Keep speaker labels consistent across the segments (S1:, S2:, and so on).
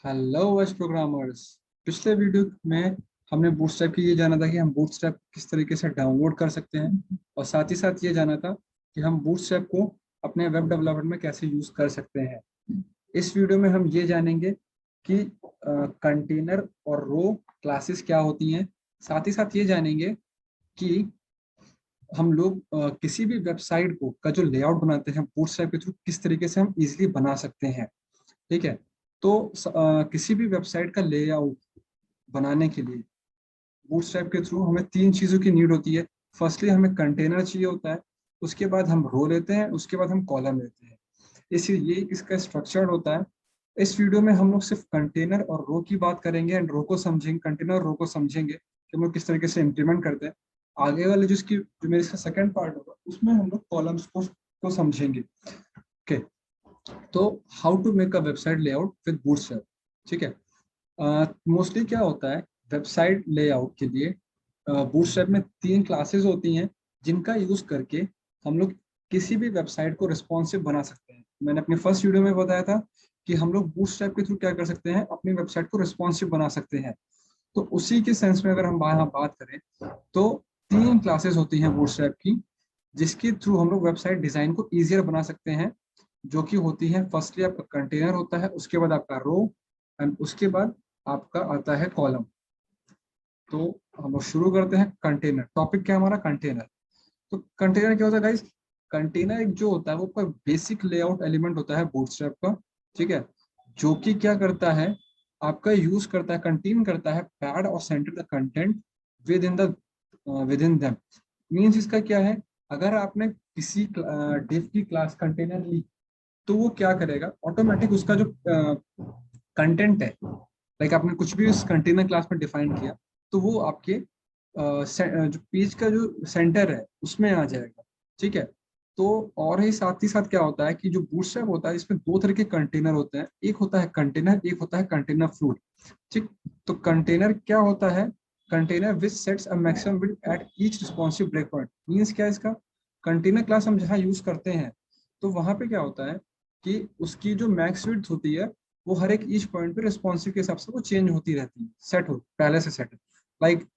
S1: Hello web programmers. पिछले video में हमने बूटस्ट्रैप की ये जाना था कि हम बूटस्ट्रैप किस तरीके से डाउनलोड कर सकते हैं, और साथ ही साथ ये जाना था कि हम बूटस्ट्रैप को अपने वेब डेवलपमेंट में कैसे यूज कर सकते हैं। इस वीडियो में हम ये जानेंगे कि कंटेनर और रो क्लासेस क्या होती हैं। साथ ही साथ ये जानेंगे कि हम लोग किसी भी वेबसाइट को का जो लेआउट बनाते हैं बूटस्ट्रैप के थ्रू किस तरीके से हम इजीली बना सकते हैं। ठीक है। तो किसी भी वेबसाइट का लेआउट बनाने के लिए बूटस्ट्रैप के थ्रू हमें तीन चीज़ों की नीड होती है। फर्स्टली हमें कंटेनर चाहिए होता है, उसके बाद हम रो लेते हैं, उसके बाद हम कॉलम लेते हैं। इसलिए ये इसका स्ट्रक्चर होता है। इस वीडियो में हम लोग सिर्फ कंटेनर और रो की बात करेंगे एंड रो को समझेंगे, कंटेनर और रो को समझेंगे कि हम लोग किस तरीके से इम्प्लीमेंट करते हैं। आगे वाले जो मेरे इसका सेकंड पार्ट होगा उसमें हम लोग कॉलम्स को समझेंगे। ओके। तो how to make a website layout with Bootstrap. ठीक है। मोस्टली क्या होता है वेबसाइट लेआउट के लिए बूटस्ट्रैप में तीन क्लासेस होती हैं जिनका यूज करके हम लोग किसी भी वेबसाइट को रिस्पॉन्सिव बना सकते हैं। मैंने अपने फर्स्ट वीडियो में बताया था कि हम लोग बूटस्ट्रैप के थ्रू क्या कर सकते हैं, अपनी वेबसाइट को रिस्पॉन्सिव बना सकते हैं। तो उसी के सेंस में अगर हम यहाँ बात करें तो तीन क्लासेस होती हैं बूटस्ट्रैप की जिसके थ्रू हम लोग वेबसाइट डिजाइन को ईजियर बना सकते हैं, जो कि होती है फर्स्टली आपका कंटेनर होता है, उसके बाद आपका रो एंड उसके बाद आपका आता है कॉलम। तो हम लोग शुरू करते हैं कंटेनर। टॉपिक क्या है हमारा, कंटेनर। तो कंटेनर क्या होता है गाइस? कंटेनर एक जो होता है वो बेसिक लेआउट एलिमेंट होता है बूटस्ट्रैप का। ठीक है। जो कि क्या करता है, आपका यूज करता है, कंटेन करता है पैड और centre the content with in them. Means इसका क्या है, अगर आपने किसी डिव की क्लास कंटेनर ली तो वो क्या करेगा, ऑटोमेटिक उसका जो कंटेंट है, लाइक आपने कुछ भी उस कंटेनर क्लास में डिफाइन किया तो वो आपके जो पेज का जो सेंटर है उसमें आ जाएगा। ठीक है। तो और ही साथ क्या होता है कि जो बूटस्ट्रैप होता है इसमें दो तरह के कंटेनर होते हैं, एक होता है कंटेनर, एक होता है कंटेनर फ्लूट। ठीक। तो कंटेनर क्या होता है, container which sets a maximum width at each responsive break point. Means क्या है इसका, कंटेनर क्लास हम जहाँ यूज करते हैं तो वहां पे क्या होता है कि उसकी जो मैक्स विड्थ होती है वो हर एक ईच पॉइंट पे रिस्पॉन्सिव के हिसाब से वो चेंज होती रहती है, सेट हो पहले से सेट है। लाइक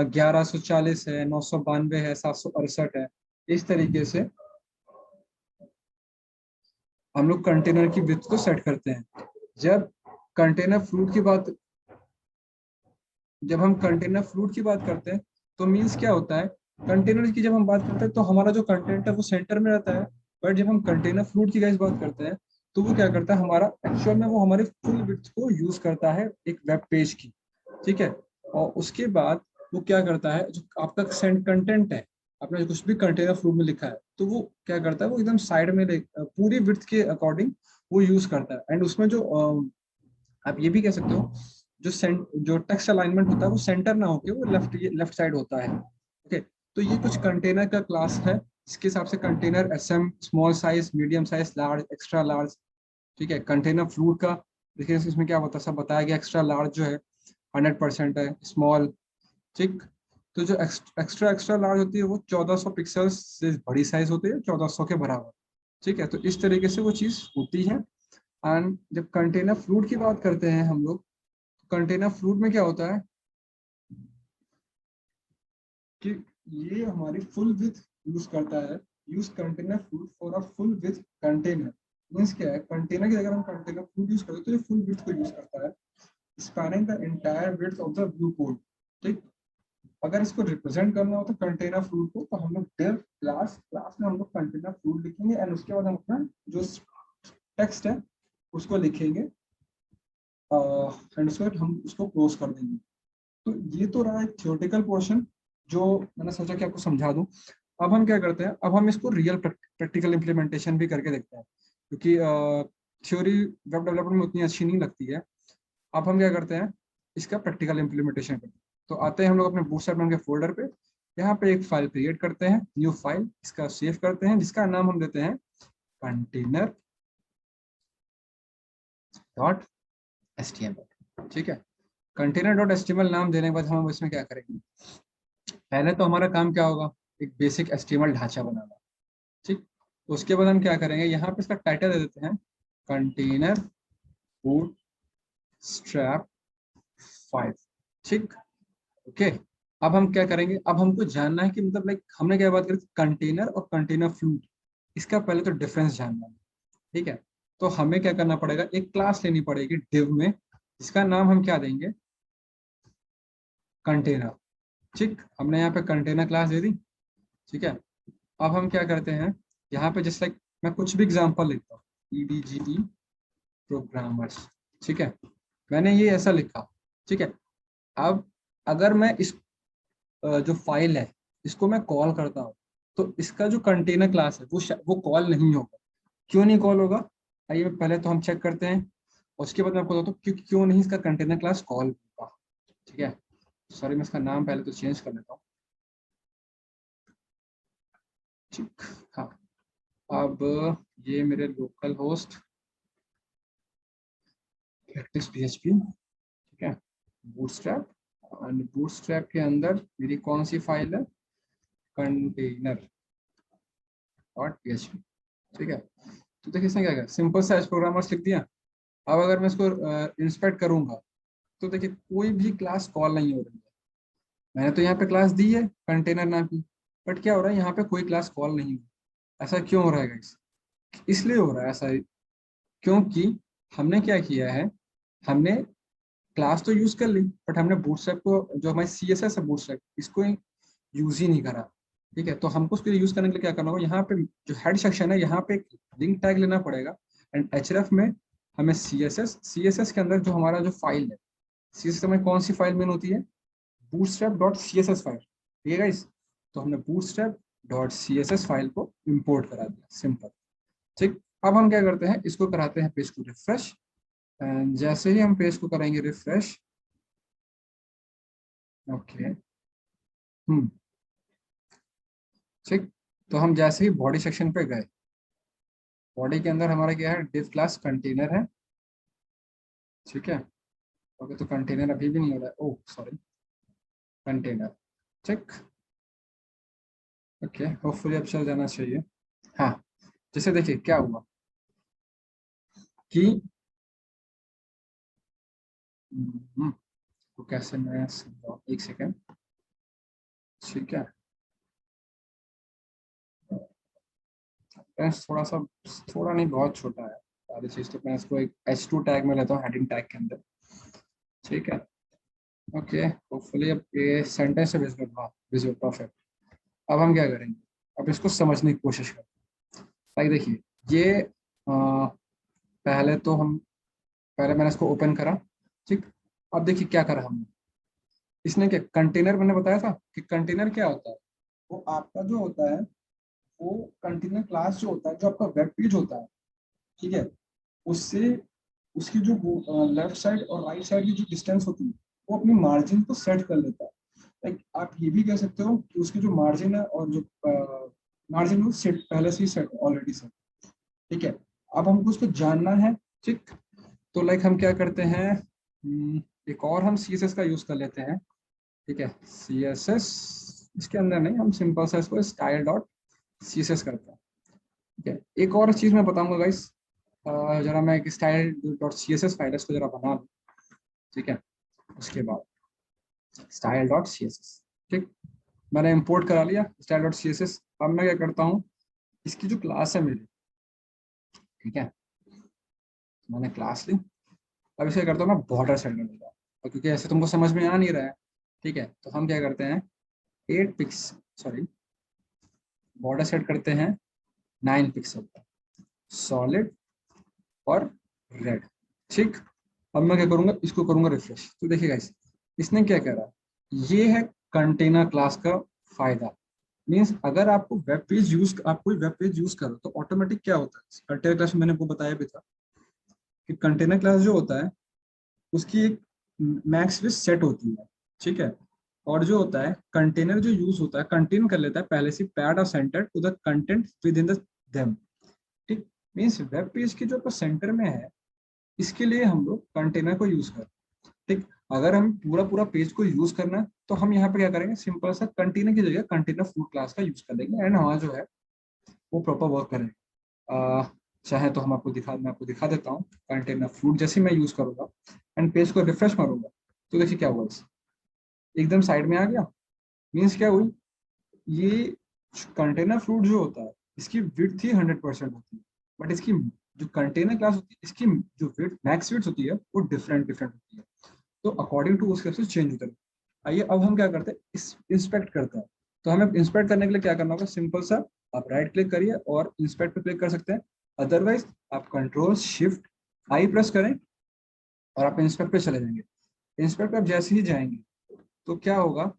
S1: 1140 है, 992 है, 768 है। इस तरीके से हम लोग कंटेनर की विड्थ को सेट करते हैं। जब कंटेनर फ्लूट की बात जब हम कंटेनर फ्लूट की बात करते हैं तो मीन्स क्या होता है, कंटेनर की जब हम बात करते हैं तो हमारा जो कंटेंट है वो सेंटर में रहता है। बट जब हम कंटेनर फ्लूट की गाइस बात करते हैं तो वो क्या करता है, हमारा एक्चुअल में वो हमारे फुल विड्थ को यूज करता है एक वेब पेज की। ठीक है। और उसके बाद वो क्या करता है, जो आपका सेंट कंटेंट है, आपने कुछ भी कंटेनर फ्लूट में लिखा है तो वो क्या करता है, वो एकदम साइड में पूरी विड्थ के अकॉर्डिंग वो यूज करता है। एंड उसमें जो आप ये भी कह सकते हो, जो टेक्स्ट अलाइनमेंट होता है वो सेंटर ना होके वो लेफ्ट साइड होता है। ओके। तो ये कुछ कंटेनर का क्लास है इसके हिसाब से, container SM, small size, medium size, large, extra large. ठीक है। कंटेनर फ्लूट का देखिए इसमें क्या होता है, सब बताया गया। एक्स्ट्रा लार्ज जो है 100% है, स्मॉल। ठीक। तो जो एक्स्ट्रा एक्स्ट्रा लार्ज होती है वो 1400 पिक्सल से बड़ी साइज होती है, 1400 के बराबर। ठीक है। तो इस तरीके से वो चीज होती है। एंड जब कंटेनर फ्लूट की बात करते हैं हम लोग, कंटेनर फ्लूट में क्या होता है कि ये हमारी फुल विथ यूज करता है। Use container flute for a full with container. Means क्या है, कंटेनर की अगर हम कंटेनर फ्लूट यूज करते हैं तो ये फुल विथ को यूज करता है, spanning the entire width of the view code. ठीक। अगर इसको रिप्रेजेंट करना हो तो कंटेनर फ्लूट को, तो हम लोग डिव क्लास क्लास में हम लोग कंटेनर फ्लूट लिखेंगे एंड उसके बाद हम अपना जो टेक्स्ट है उसको लिखेंगे एंड उसके बाद हम उसको क्लोज कर देंगे। तो ये तो रहा एक थियोरेटिकल पोर्शन जो मैंने सोचा कि आपको समझा दूं। अब हम क्या करते हैं, अब हम इसको रियल प्रैक्टिकल इम्प्लीमेंटेशन भी करके देखते हैं, क्योंकि थ्योरी वेब डेवलपमेंट में उतनी अच्छी नहीं लगती है। अब हम क्या करते हैं, इसका प्रैक्टिकल इम्प्लीमेंटेशन करते हैं। तो आते हैं हम लोग अपने बूटस्ट्रैप नाम के फोल्डर पे, यहाँ पे एक फाइल क्रिएट करते हैं, न्यू फाइल, इसका सेव करते हैं, जिसका नाम हम देते हैं कंटेनर डॉट एचटीएमएल। ठीक है। कंटेनर डॉट एचटीएमएल नाम देने के बाद हम इसमें क्या करेंगे, पहले तो हमारा काम क्या होगा, एक बेसिक एचटीएमएल ढांचा बनाना। ठीक। तो उसके बाद हम क्या करेंगे, यहाँ पे इसका टाइटल दे देते हैं कंटेनर बूट स्ट्रैप 5। ठीक, ओके। अब हम क्या करेंगे, अब हमको जानना है कि मतलब लाइक हमने क्या बात करी, कंटेनर और कंटेनर फ्लूट, इसका पहले तो डिफरेंस जानना है। ठीक है, तो हमें क्या करना पड़ेगा, एक क्लास लेनी पड़ेगी डिव में, जिसका नाम हम क्या देंगे, कंटेनर। ठीक, हमने यहाँ पे कंटेनर क्लास दे दी। ठीक है, अब हम क्या करते हैं, यहाँ पे जैसे मैं कुछ भी एग्जांपल लिखता हूँ, EDGE प्रोग्रामर्स। ठीक है, मैंने ये ऐसा लिखा। ठीक है, अब अगर मैं इस जो फाइल है इसको मैं कॉल करता हूँ, तो इसका जो कंटेनर क्लास है वो कॉल नहीं होगा। क्यों नहीं कॉल होगा, आइए पहले तो हम चेक करते हैं, उसके बाद मैं आपको बताता हूँ क्यों नहीं इसका कंटेनर क्लास कॉल होगा। ठीक है, सॉरी मैं इसका नाम पहले तो चेंज कर लेता हूँ। ठीक, हाँ, अब ये मेरे लोकल होस्ट प्रैक्टिस PHP। ठीक है, बूटस्ट्रैप, और बूटस्ट्रैप के अंदर मेरी कौन सी फाइल है, कंटेनर डॉट PHP। ठीक है, तो देखिए इसने क्या किया, सिंपल सा प्रोग्रामर्स लिख दिया। अब अगर मैं इसको इंस्पेक्ट करूंगा, तो देखिए कोई भी क्लास कॉल नहीं हो रही है। मैंने तो यहाँ पे क्लास दी है कंटेनर नाम की, बट क्या हो रहा है, यहाँ पे कोई क्लास कॉल नहीं हो। ऐसा क्यों हो रहा है गाइस, इसलिए हो रहा है ऐसा, क्योंकि हमने क्या किया है, हमने क्लास तो यूज कर ली, बट हमने बूटस्ट्रैप को, जो हमारी CSS है बूटस्ट्रैप, इसको यूज ही नहीं करा। ठीक है, तो हमको उसको यूज करने के लिए क्या करना होगा, यहाँ पे जो हेड सेक्शन है यहाँ पे एक लिंक टैग लेना पड़ेगा, एंड href में हमें CSS के अंदर जो हमारा जो फाइल है, CSS में कौन सी फाइल मेन होती है, bootstrap.css फाइल। ठीक है गाइस, तो हमने bootstrap.css फाइल को इंपोर्ट करा दिया, सिंपल। ठीक, अब हम क्या करते हैं, इसको कराते हैं पेज को रिफ्रेश, एंड जैसे ही हम पेज को करेंगे रिफ्रेश, ओके, ठीक, तो हम जैसे ही बॉडी सेक्शन पे गए, बॉडी के अंदर हमारा क्या है, डिव क्लास कंटेनर है। ठीक है, ओके, तो कंटेनर अभी भी नहीं हो रहा है, ओह सॉरी, कंटेनर। ठीक, ओके, होपफुली अब चल जाना चाहिए। हाँ, जैसे देखिए क्या हुआ कि तो कैसे मैं समझाऊं? एक सेकेंड। ठीक है, पेंस थोड़ा सा, थोड़ा नहीं बहुत छोटा है सारी चीज, तो मैं इसको एक H2 टैग में लेता हूँ, हेडिंग टैग के अंदर। ठीक है, ओके, होपफुली अब ये सेंटेंस से विजिबल, हाँ विजिबल, परफेक्ट। अब हम क्या करेंगे, अब इसको समझने की कोशिश करते हैं। भाई देखिए, ये पहले तो हम, पहले मैंने इसको ओपन करा। ठीक, अब देखिए क्या करा हमने, इसने क्या, कंटेनर मैंने बताया था कि कंटेनर क्या होता है, वो आपका जो होता है, वो कंटेनर क्लास जो होता है, जो आपका वेब पेज होता है। ठीक है, उससे उसकी जो लेफ्ट साइड और राइट साइड की जो डिस्टेंस होती है, वो अपनी मार्जिन को सेट कर लेता है। लाइक आप ये भी कह सकते हो कि उसकी जो मार्जिन है, और जो मार्जिन वो सेट पहले से ही सेट, ऑलरेडी सेट। ठीक है, अब हमको उसको जानना है। ठीक, तो लाइक हम क्या करते हैं, एक और हम CSS का यूज कर लेते हैं। ठीक है, CSS, इसके अंदर नहीं, हम सिंपल सा इसको स्टाइल डॉट CSS करते हैं। ठीक है, एक और चीज मैं बताऊंगा गाइस, जरा मैं एक स्टाइल डॉट CSS फाइल है, इसको जरा बना लूं। ठीक है, उसके बाद स्टाइल डॉट CSS। ठीक, मैंने इंपोर्ट करा लिया स्टाइल डॉट CSS। अब मैं क्या करता हूँ, इसकी जो क्लास है मेरी, ठीक है, मैंने क्लास ली। अब इसे करता हूँ मैं बॉर्डर सेट कर देता हूँ, और क्योंकि ऐसे तुमको समझ में आ नहीं रहा है, ठीक है, तो हम क्या करते हैं, 8 पिक्स, सॉरी, बॉर्डर सेट करते हैं 9 पिक्सल का, सॉलिड और रेड। ठीक, अब मैं क्या करूंगा, इसको करूंगा रिफ्रेश, तो देखिएगा इसने क्या करा, ये है कंटेनर क्लास का फायदा। मीन्स अगर आपको वेब पेज यूज, आप कोई वेब पेज यूज करो, तो ऑटोमेटिक क्या होता है, कंटेनर क्लास में मैंने आपको बताया भी था कि कंटेनर क्लास जो होता है, उसकी एक मैक्स लिस्ट सेट होती है। ठीक है, और जो होता है कंटेनर जो यूज होता है, कंटेन कर लेता है पहले से पैड और centre to the content within the them. ठीक, मीन्स वेब पेज की जो सेंटर में है, इसके लिए हम लोग कंटेनर को यूज करते हैं। ठीक, अगर हम पूरा पूरा पेज को यूज करना है, तो हम यहाँ पे क्या करेंगे, सिंपल सा कंटेनर की जगह कंटेनर फ्रूट क्लास का यूज कर लेंगे, एंड हमारा जो है वो प्रॉपर वर्क करेगा। चाहे तो मैं आपको दिखा देता हूँ। कंटेनर फ्रूट जैसे ही मैं यूज करूंगा एंड पेज को रिफ्रेश मारूंगा, तो देखिए क्या हुआ, एकदम साइड में आ गया। मीन्स क्या हुई, ये कंटेनर फ्रूट जो होता है इसकी विड्थ ही 100% होती है, बट इसकी जो कंटेनर क्लास होती है इसकी जो विड्थ मैक्स विड्थ होती है वो डिफरेंट डिफरेंट होती है। तो अकॉर्डिंग टू उसके से चेंज होता है। आइए अब हम क्या करते हैं, इस इंस्पेक्ट करते हैं। तो हमें इंस्पेक्ट करने के लिए क्या करना होगा, सिंपल सा, आप राइट क्लिक करिए और इंस्पेक्ट पे क्लिक कर सकते हैं। अदरवाइज आप कंट्रोल शिफ्ट आई प्रेस करें और आप इंस्पेक्ट पे चले जाएंगे। इंस्पेक्ट पे आप जैसे ही जाएंगे तो क्या होगा,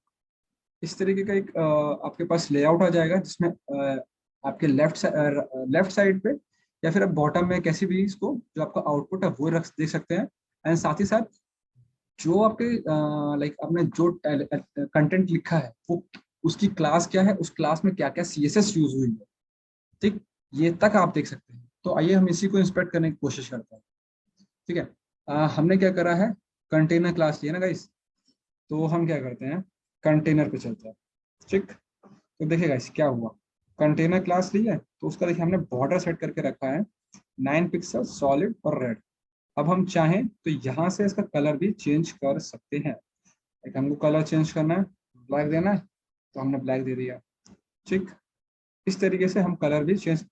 S1: इस तरीके का एक आपके पास लेआउट आ जाएगा, जिसमें आपके लेफ्ट साइड पे या फिर आप बॉटम में कैसी भी इसको जो आपका आउटपुट है वो रख देख सकते हैं। एंड साथ ही साथ जो आपके लाइक आपने जो कंटेंट लिखा है वो उसकी क्लास क्या है, उस क्लास में क्या क्या CSS यूज हुई है, ठीक, ये तक आप देख सकते हैं। तो आइए हम इसी को इंस्पेक्ट करने की कोशिश करते हैं। ठीक है, हमने क्या करा है, कंटेनर क्लास लिया ना गाइस, तो हम क्या करते हैं, कंटेनर पे चलते हैं। ठीक, तो देखिए गाइस क्या हुआ, कंटेनर क्लास ली है तो उसका देखिए हमने बॉर्डर सेट करके रखा है 9 पिक्सल सॉलिड और रेड। अब हम चाहें तो यहाँ से इसका कलर भी चेंज कर सकते हैं। एक हमको कलर चेंज करना है, ब्लैक देना है, तो हमने ब्लैक दे दिया। ठीक, इस तरीके से हम कलर भी चेंज,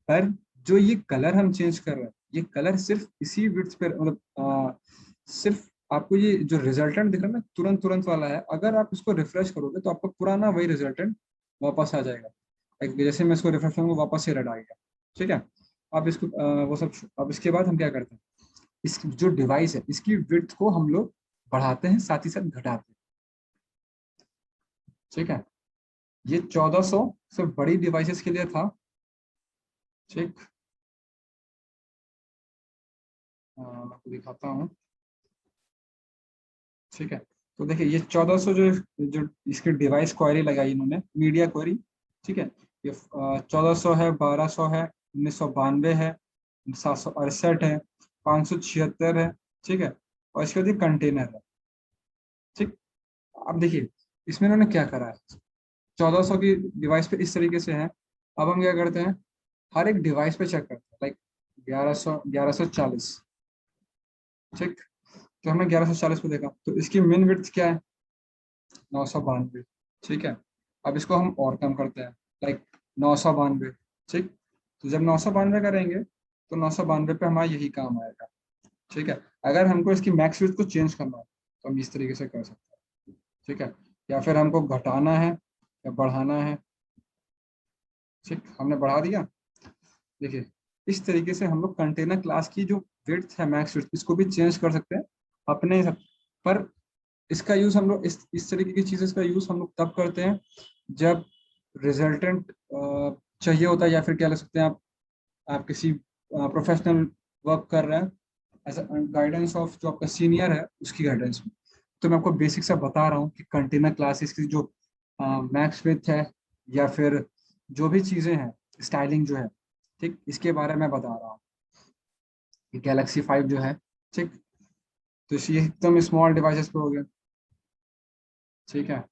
S1: पर जो ये कलर हम चेंज कर रहे हैं ये कलर सिर्फ इसी विड्थ पे, मतलब सिर्फ आपको ये जो रिजल्टेंट दिख रहा है ना तुरंत तुरंत वाला है, अगर आप इसको रिफ्रेश करोगे तो आपको पुराना वही रिजल्टेंट वापस आ जाएगा। जैसे मैं इसको रिफ्रेश करूंगा वापस से रेड आ गया। ठीक है, अब इसको वो सब, अब इसके बाद हम क्या करते हैं, इस जो डिवाइस है इसकी विड्थ को हम लोग बढ़ाते हैं साथ ही साथ घटाते हैं। ठीक है, ये 1400 सिर्फ बड़ी डिवाइसेस के लिए था। ठीक, मैं आपको दिखाता हूँ। ठीक है, तो देखिए ये 1400 जो जो इसकी डिवाइस क्वेरी लगाई इन्होंने, मीडिया क्वेरी। ठीक है, ये 1400 है, 1200 है, 1992 है, 768 है, 576 है। ठीक है, और इसके बाद ये कंटेनर है। ठीक, अब देखिए इसमें इन्होंने क्या करा है, 1400 की डिवाइस पे इस तरीके से है। अब हम क्या करते हैं, हर एक डिवाइस पे चेक करते हैं, लाइक 1140। ठीक, तो हमने 1140 पे देखा तो इसकी मिन विड्थ क्या है, 992। ठीक है, अब इसको हम और कम करते हैं, लाइक 992। ठीक, तो जब 992 करेंगे तो 992 पे हमारा यही काम आएगा। ठीक है, अगर हमको इसकी मैक्स विड्थ को चेंज करना है तो हम इस तरीके से कर सकते हैं। ठीक है, या फिर हमको घटाना है या बढ़ाना है। ठीक, हमने बढ़ा दिया। देखिए इस तरीके से हम लोग कंटेनर क्लास की जो विड्थ है, मैक्स विड्थ, इसको भी चेंज कर सकते हैं अपने हिसाब। पर इसका यूज हम लोग इस तरीके की चीजें का यूज हम लोग तब करते हैं जब रिजल्टेंट चाहिए होता है, या फिर क्या ले सकते हैं आप किसी प्रोफेशनल वर्क कर रहे हैं एज गाइडेंस ऑफ जो आपका सीनियर है उसकी गाइडेंस में। तो मैं आपको बेसिक सा बता रहा हूँ कि कंटेनर क्लासेस की जो मैक्स विड्थ है या फिर जो भी चीजें हैं, स्टाइलिंग जो है, ठीक, इसके बारे में बता रहा हूँ कि गैलेक्सी 5 जो है, ठीक, तो ये एकदम स्मॉल डिवाइसेस पे हो गया। ठीक है,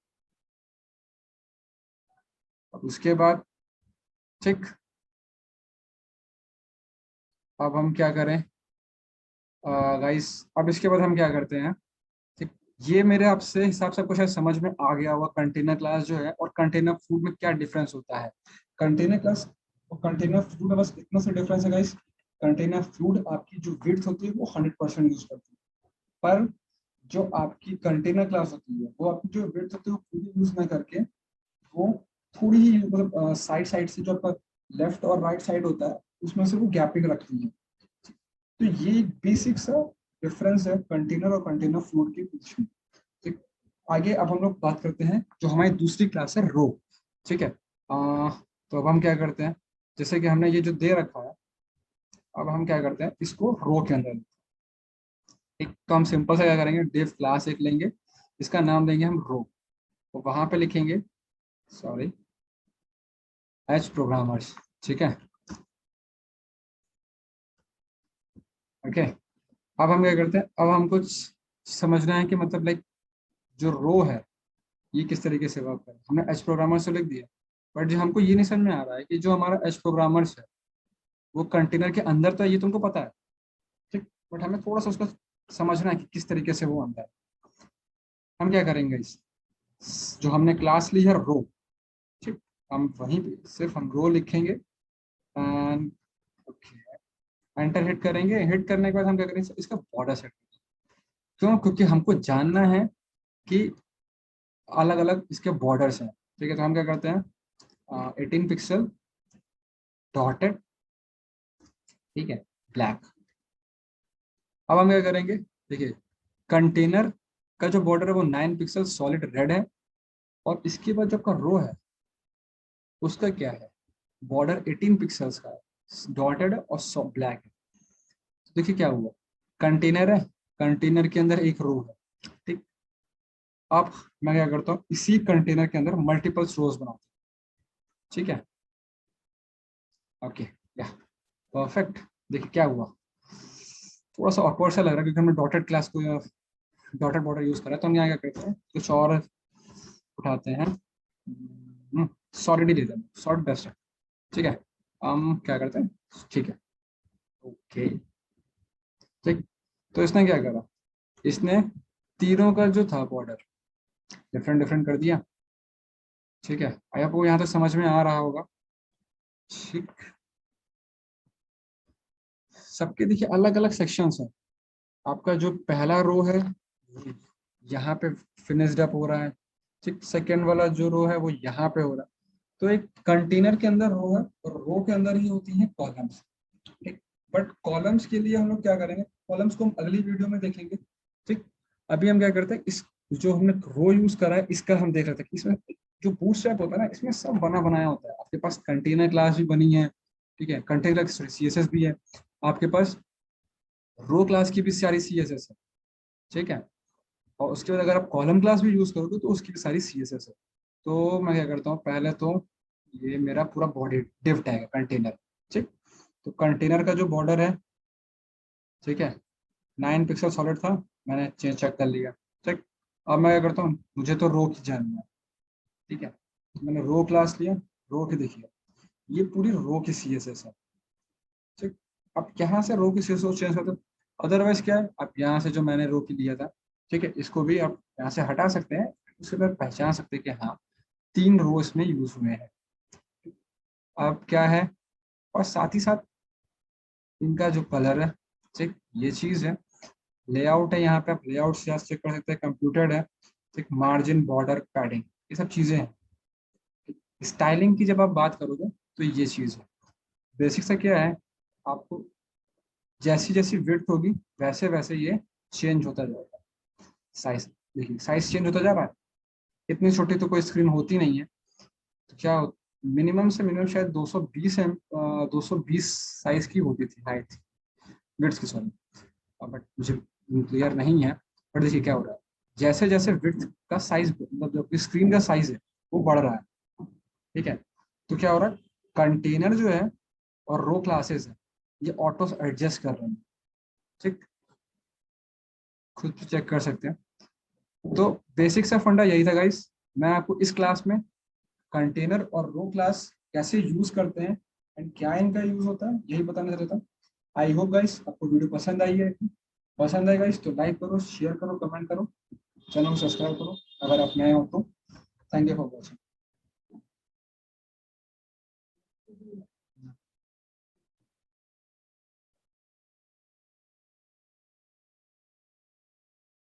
S1: अब उसके बाद, ठीक, अब हम क्या करें गाइस, अब इसके बाद हम क्या करते हैं, ठीक, ये मेरे आपसे हिसाब से आपको शायद समझ में आ गया होगा कंटेनर क्लास जो है और कंटेनर फूड में क्या डिफरेंस होता है। कंटेनर क्लास और कंटेनर फूड में बस इतना सा डिफरेंस है गाइस, कंटेनर फूड आपकी जो विड्थ होती है वो 100% यूज करती है, पर जो आपकी कंटेनर क्लास होती है वो आपकी जो विड्थ होती है वो पूरी यूज ना करके वो थोड़ी ही, मतलब साइड साइड से जो आपका लेफ्ट और राइट साइड होता है उसमें से वो गैपिंग रखती है। तो ये एक बेसिक सा डिफरेंस है कंटेनर और कंटेनर फ्लूइड के बीच में। ठीक, आगे अब हम लोग बात करते हैं जो हमारी दूसरी क्लास है, रो। ठीक है, तो अब हम क्या करते हैं, जैसे कि हमने ये जो दे रखा है, अब हम क्या करते हैं इसको रो के अंदर एक, तो हम सिंपल सा क्या करेंगे, डिव क्लास एक लेंगे, इसका नाम देंगे हम रो, तो वहां पे लिखेंगे, सॉरी, एच प्रोग्रामर्स। ठीक है, ओके, अब हम क्या करते हैं, अब हमको समझना है कि मतलब लाइक जो रो है ये किस तरीके से वर्क करे। हमने एच प्रोग्रामर्स तो लिख दिया, बट जो हमको ये नहीं समझ में आ रहा है कि जो हमारा एच प्रोग्रामर्स है वो कंटेनर के अंदर तो है, ये तुमको पता है, ठीक, बट हमें थोड़ा सा उसको समझना है कि किस तरीके से वो अंदर है। हम क्या करेंगे, इस जो हमने क्लास ली है रो, ठीक, हम वहीं पे सिर्फ हम रो लिखेंगे एंड ओके, एंटर हिट करेंगे। हिट करने के बाद हम क्या करेंगे, इसका बॉर्डर सेट करेंगे। क्यों? क्योंकि हमको जानना है कि अलग अलग इसके बॉर्डर्स हैं, ठीक है। तो हम क्या करते हैं, 18 पिक्सल डॉटेड, ठीक है, ब्लैक। अब हम क्या करेंगे, देखिए कंटेनर का जो बॉर्डर है वो 9 पिक्सल सॉलिड रेड है, और इसके बाद जो आपका रो है उसका क्या है, बॉर्डर 18 पिक्सल्स का है, डॉटेड है और ब्लैक है। तो देखिए क्या हुआ, कंटेनर है, कंटेनर के अंदर एक रो है, ठीक। अब मैं क्या करता हूँ, इसी कंटेनर के अंदर मल्टीपल रोज बनाता हूँ, ठीक है, ओके, या परफेक्ट। देखिए क्या हुआ, थोड़ा सा ऑकवर्ड सा लग रहा है क्योंकि हमने डॉटेड क्लास को, डॉटेड बॉर्डर यूज करा है। तो हम यहाँ क्या करते हैं, कुछ और उठाते हैं, सॉलिड ही देते हैं, सॉलिड बेस्ट है, ठीक है। हम क्या करते हैं, ठीक है, ओके, ठीक। तो इसने क्या करा, इसने तीनों का जो था बॉर्डर डिफरेंट डिफरेंट कर दिया, ठीक है। आई आपको यहाँ तक समझ में आ रहा होगा, ठीक। सबके देखिए अलग अलग सेक्शंस हैं। आपका जो पहला रो है यहाँ पे फिनिश्ड अप हो रहा है, ठीक। सेकेंड वाला जो रो है वो यहाँ पे हो रहा है। तो एक कंटेनर के अंदर रो है और रो के अंदर ही होती है कॉलम्स, ठीक। बट कॉलम्स के लिए हम लोग क्या करेंगे, कॉलम्स को हम अगली वीडियो में देखेंगे, ठीक। अभी हम क्या करते हैं, इस जो हमने रो यूज करा है इसका हम देख रहे थे कि इसमें जो बूटस्ट्रैप होता है ना, इसमें सब बना बनाया होता है। आपके पास कंटेनर क्लास भी बनी है, ठीक है, कंटेनर सीएसएस भी है, आपके पास रो क्लास की भी सारी सीएसएस है, ठीक है। और उसके बाद अगर आप कॉलम क्लास भी यूज करोगे तो उसकी भी सारी सीएसएस है। तो मैं क्या करता हूँ, पहले तो ये मेरा पूरा बॉडी डिव टैग है कंटेनर, ठीक। तो कंटेनर का जो बॉर्डर है, ठीक है, 9 पिक्सल सॉलिड था, मैंने चेंज चेक कर लिया, ठीक। अब मैं क्या करता हूँ, मुझे तो रो की जानना है, ठीक है, तो मैंने रो क्लास लिया, रो की देखिए ये पूरी रो की सीएसएस है, ठीक। अब यहाँ से रो की सीएसएस चेंज करते, अदरवाइज क्या है, आप यहाँ से जो मैंने रो की लिया था, ठीक है, इसको भी आप यहाँ से हटा सकते हैं, उसके बाद पहचान सकते हैं कि हाँ 3 रो इसमें यूज हुए हैं। अब क्या है, और साथ ही साथ इनका जो कलर है, ठीक, ये चीज है। लेआउट है, यहाँ पे आप लेआउट से चेक कर सकते हैं, कंप्यूटेड है, ठीक, मार्जिन बॉर्डर पैडिंग, ये सब चीजें हैं। स्टाइलिंग की जब आप बात करोगे तो ये चीज है। बेसिक सा क्या है, आपको जैसी जैसी विड्थ होगी वैसे वैसे ये चेंज होता जाएगा। साइज देखिए, साइज चेंज होता जा रहा है, इतनी छोटी तो कोई स्क्रीन होती नहीं है। तो क्या मिनिमम से मिनिमम शायद 220 साइज की होती थी हाइट, विड्थ की, सॉरी, बट मुझे क्लियर नहीं है। बट देखिए क्या हो रहा है, जैसे जैसे विड्थ का साइज, मतलब जो स्क्रीन का साइज है वो बढ़ रहा है, ठीक है। तो क्या हो रहा है, कंटेनर जो है और रो क्लासेस है ये ऑटो एडजस्ट कर रहे हैं, ठीक, खुद भी चेक कर सकते हैं। तो बेसिक सा फंडा यही था गाइस। मैं आपको इस क्लास में कंटेनर और रो क्लास कैसे यूज करते हैं एंड क्या इनका यूज होता है यही बताना चाहता था। आई होप गाइस आपको वीडियो पसंद आई है। पसंद है गाइस तो लाइक करो, शेयर करो, कमेंट करो, चैनल को सब्सक्राइब करो अगर आप नए हो तो। Thank you for watching.